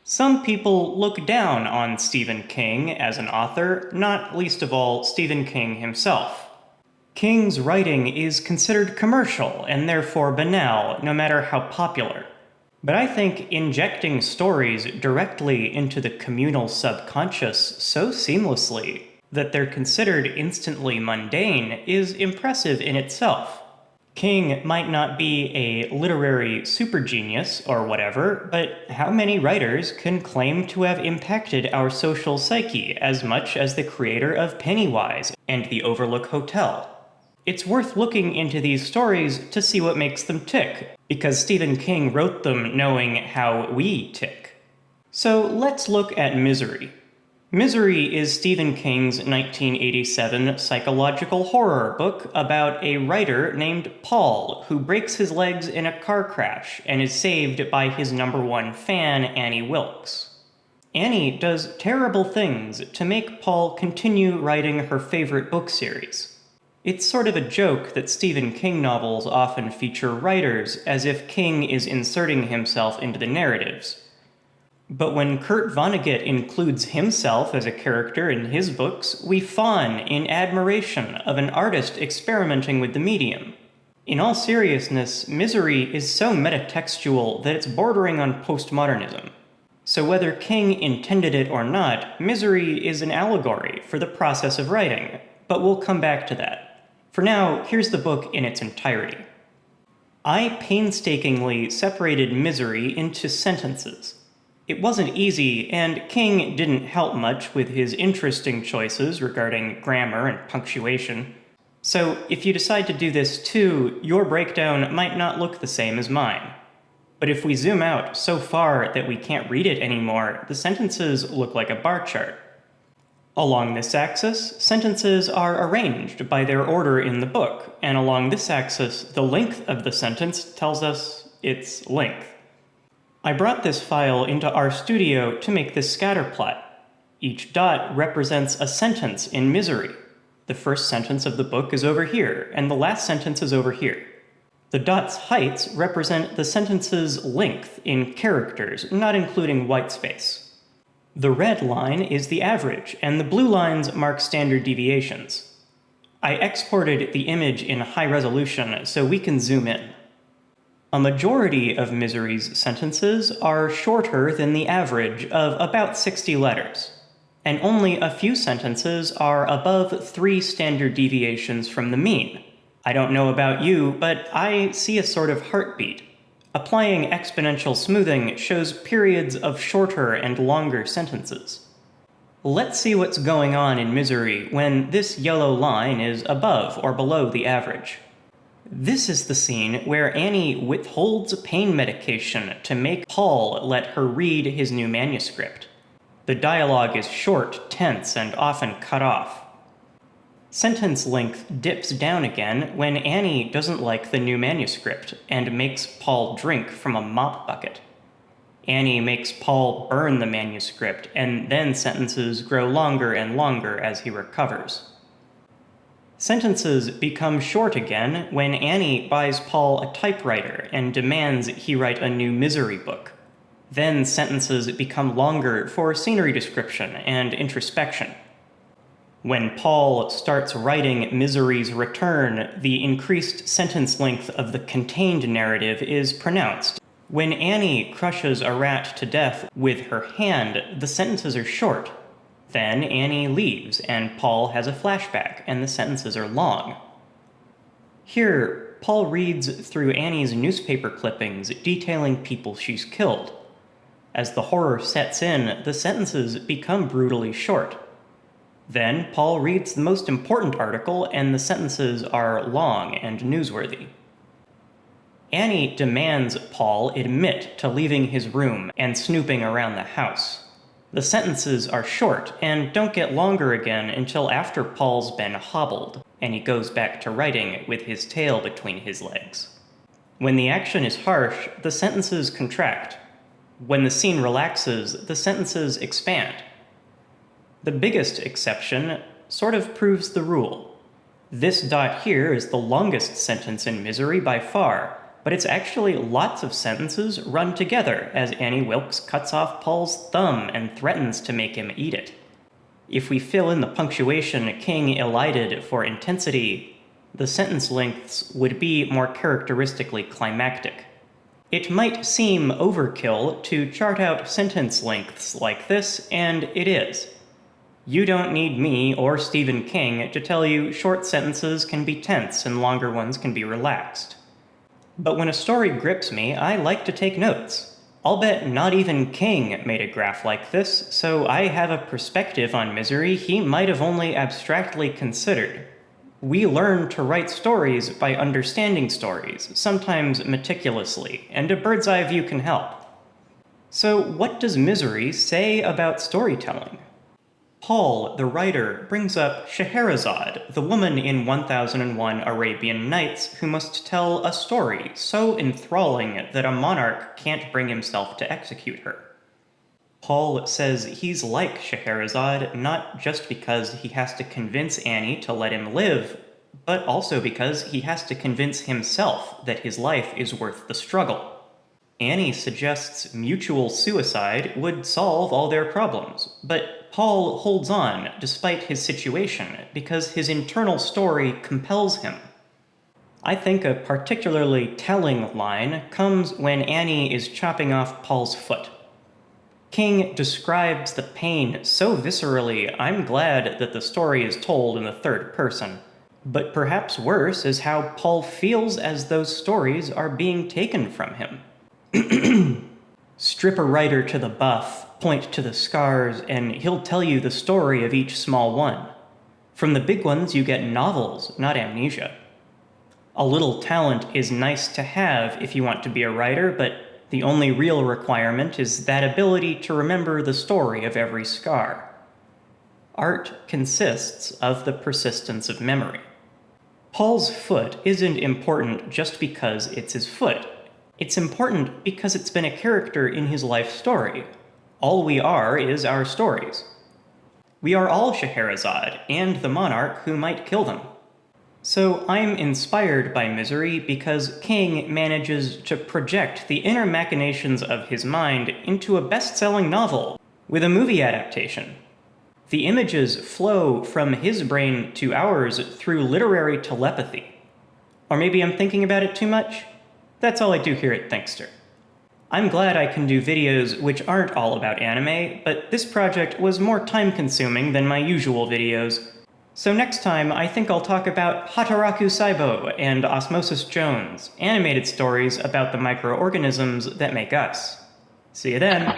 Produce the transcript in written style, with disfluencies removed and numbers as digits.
Some people look down on Stephen King as an author, not least of all Stephen King himself. King's writing is considered commercial and therefore banal, no matter how popular. But I think injecting stories directly into the communal subconscious so seamlessly that they're considered instantly mundane is impressive in itself. King might not be a literary supergenius or whatever, but how many writers can claim to have impacted our social psyche as much as the creator of Pennywise and The Overlook Hotel? It's worth looking into these stories to see what makes them tick, because Stephen King wrote them knowing how we tick. So let's look at Misery. Misery is Stephen King's 1987 psychological horror book about a writer named Paul who breaks his legs in a car crash and is saved by his #1 fan, Annie Wilkes. Annie does terrible things to make Paul continue writing her favorite book series. It's sort of a joke that Stephen King novels often feature writers as if King is inserting himself into the narratives. But when Kurt Vonnegut includes himself as a character in his books, we fawn in admiration of an artist experimenting with the medium. In all seriousness, Misery is so metatextual that it's bordering on postmodernism. So whether King intended it or not, Misery is an allegory for the process of writing, but we'll come back to that. For now, here's the book in its entirety. I painstakingly separated Misery into sentences. It wasn't easy, and King didn't help much with his interesting choices regarding grammar and punctuation. So if you decide to do this too, your breakdown might not look the same as mine. But if we zoom out so far that we can't read it anymore, the sentences look like a bar chart. Along this axis, sentences are arranged by their order in the book, and along this axis, the length of the sentence tells us its length. I brought this file into RStudio to make this scatter plot. Each dot represents a sentence in Misery. The first sentence of the book is over here, and the last sentence is over here. The dots' heights represent the sentence's length in characters, not including whitespace. The red line is the average, and the blue lines mark standard deviations. I exported the image in high resolution so we can zoom in. A majority of Misery's sentences are shorter than the average of about 60 letters, and only a few sentences are above 3 standard deviations from the mean. I don't know about you, but I see a sort of heartbeat. Applying exponential smoothing shows periods of shorter and longer sentences. Let's see what's going on in Misery when this yellow line is above or below the average. This is the scene where Annie withholds pain medication to make Paul let her read his new manuscript. The dialogue is short, tense, and often cut off. Sentence length dips down again when Annie doesn't like the new manuscript and makes Paul drink from a mop bucket. Annie makes Paul burn the manuscript, and then sentences grow longer and longer as he recovers. Sentences become short again when Annie buys Paul a typewriter and demands he write a new Misery book. Then sentences become longer for scenery description and introspection. When Paul starts writing Misery's return, the increased sentence length of the contained narrative is pronounced. When Annie crushes a rat to death with her hand, the sentences are short. Then Annie leaves, and Paul has a flashback, and the sentences are long. Here, Paul reads through Annie's newspaper clippings detailing people she's killed. As the horror sets in, the sentences become brutally short. Then Paul reads the most important article, and the sentences are long and newsworthy. Annie demands Paul admit to leaving his room and snooping around the house. The sentences are short and don't get longer again until after Paul's been hobbled, and he goes back to writing with his tail between his legs. When the action is harsh, the sentences contract. When the scene relaxes, the sentences expand. The biggest exception sort of proves the rule. This dot here is the longest sentence in Misery by far, but it's actually lots of sentences run together as Annie Wilkes cuts off Paul's thumb and threatens to make him eat it. If we fill in the punctuation King elided for intensity, the sentence lengths would be more characteristically climactic. It might seem overkill to chart out sentence lengths like this, and it is. You don't need me or Stephen King to tell you short sentences can be tense and longer ones can be relaxed. But when a story grips me, I like to take notes. I'll bet not even King made a graph like this, so I have a perspective on misery he might have only abstractly considered. We learn to write stories by understanding stories, sometimes meticulously, and a bird's eye view can help. So what does misery say about storytelling? Paul, the writer, brings up Scheherazade, the woman in 1001 Arabian Nights who must tell a story so enthralling that a monarch can't bring himself to execute her. Paul says he's like Scheherazade not just because he has to convince Annie to let him live, but also because he has to convince himself that his life is worth the struggle. Annie suggests mutual suicide would solve all their problems, but Paul holds on despite his situation because his internal story compels him. I think a particularly telling line comes when Annie is chopping off Paul's foot. King describes the pain so viscerally, I'm glad that the story is told in the third person. But perhaps worse is how Paul feels as those stories are being taken from him. Strip a writer to the buff, point to the scars, and he'll tell you the story of each small one. From the big ones you get novels, not amnesia. A little talent is nice to have if you want to be a writer, but the only real requirement is that ability to remember the story of every scar. Art consists of the persistence of memory. Paul's foot isn't important just because it's his foot. It's important because it's been a character in his life story. All we are is our stories. We are all Scheherazade and the monarch who might kill them. So I'm inspired by misery because King manages to project the inner machinations of his mind into a best-selling novel with a movie adaptation. The images flow from his brain to ours through literary telepathy. Or maybe I'm thinking about it too much? That's all I do here at Thinkster. I'm glad I can do videos which aren't all about anime, but this project was more time-consuming than my usual videos. So next time, I think I'll talk about Hataraku Saibo and Osmosis Jones, animated stories about the microorganisms that make us. See you then!